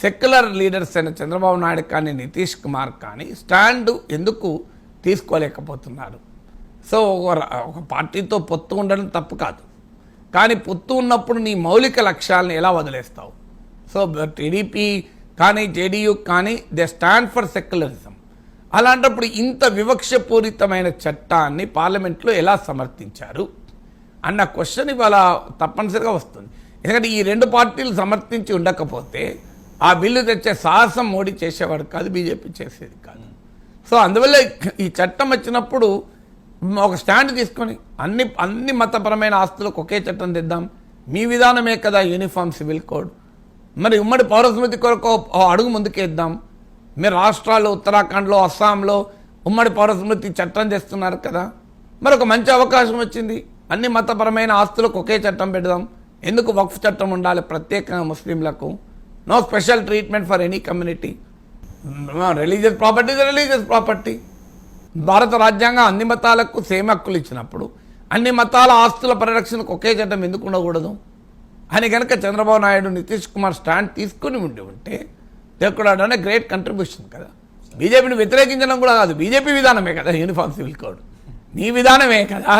Secular leaders అయిన చంద్రబాబు నాయుడు కానీ నితీష్ కుమార్ కానీ స్టాండ్ ఎందుకు తీసుకోలేకపోతున్నారు? సో ఒక పార్టీతో పొత్తు ఉండడం తప్పు కాదు, కానీ పొత్తు ఉన్నప్పుడు నీ మౌలిక లక్ష్యాలను ఎలా వదిలేస్తావు? సో టీడీపీ కానీ జేడీయూ కానీ దే స్టాండ్ ఫర్ సెక్యులరిజం. అలాంటప్పుడు ఇంత వివక్షపూరితమైన చట్టాన్ని పార్లమెంట్లో ఎలా సమర్థించారు అన్న క్వశ్చన్ ఇవాళ తప్పనిసరిగా వస్తుంది. ఎందుకంటే ఈ రెండు పార్టీలు సమర్థించి ఉండకపోతే ఆ బిల్లు తెచ్చే సాహసం మోడీ చేసేవాడు కాదు, బీజేపీ చేసేది కాదు. సో అందువల్ల ఈ చట్టం వచ్చినప్పుడు ఒక స్టాండ్ తీసుకొని అన్ని మతపరమైన ఆస్తులకు ఒకే చట్టం తెద్దాం, మీ విధానమే కదా యూనిఫామ్ సివిల్ కోడ్, మరి ఉమ్మడి పౌరస్మృతి కొరకు అడుగు ముందుకేద్దాం. మీరు రాష్ట్రాల్లో ఉత్తరాఖండ్లో అస్సాంలో ఉమ్మడి పౌరస్మృతి చట్టం తెస్తున్నారు కదా, మరి ఒక మంచి అవకాశం వచ్చింది, అన్ని మతపరమైన ఆస్తులకు ఒకే చట్టం పెడదాం. ఎందుకు వక్ఫ్ చట్టం ఉండాలి ప్రత్యేకంగా ముస్లింలకు? No special treatment for any community. Religious property religious property. భారత రాజ్యాంగం అన్ని మతాలకు సేమ్ హక్కులు ఇచ్చినప్పుడు అన్ని మతాల ఆస్తుల పరిరక్షణకు ఒకే చట్టం ఎందుకు ఉండకూడదు అని కనుక చంద్రబాబు నాయుడు నితీష్ కుమార్ స్టాండ్ తీసుకుని ఉంటే they could have done a great contribution కదా. బీజేపీని వ్యతిరేకించడం కూడా కాదు, బీజేపీ విధానమే కదా యూనిఫామ్ సివిల్ కోడ్, నీ విధానమే కదా.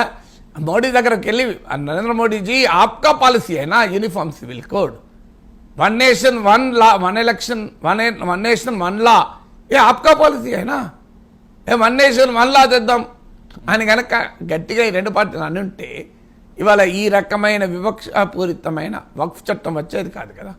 మోడీ దగ్గరకు వెళ్ళి నరేంద్ర మోడీజీ ఆప్కా పాలసీ అయినా uniform civil code, one nation one లా, one election one nation one లా, ఏ ఆప్కా పాలసీ అయినా వన్ నేషన్ వన్ లా తెద్దాం అని కనుక గట్టిగా ఈ రెండు పార్టీలు అని ఉంటే ఇవాళ ఈ రకమైన వివక్షపూరితమైన వక్ఫ్ చట్టం వచ్చేది కాదు కదా.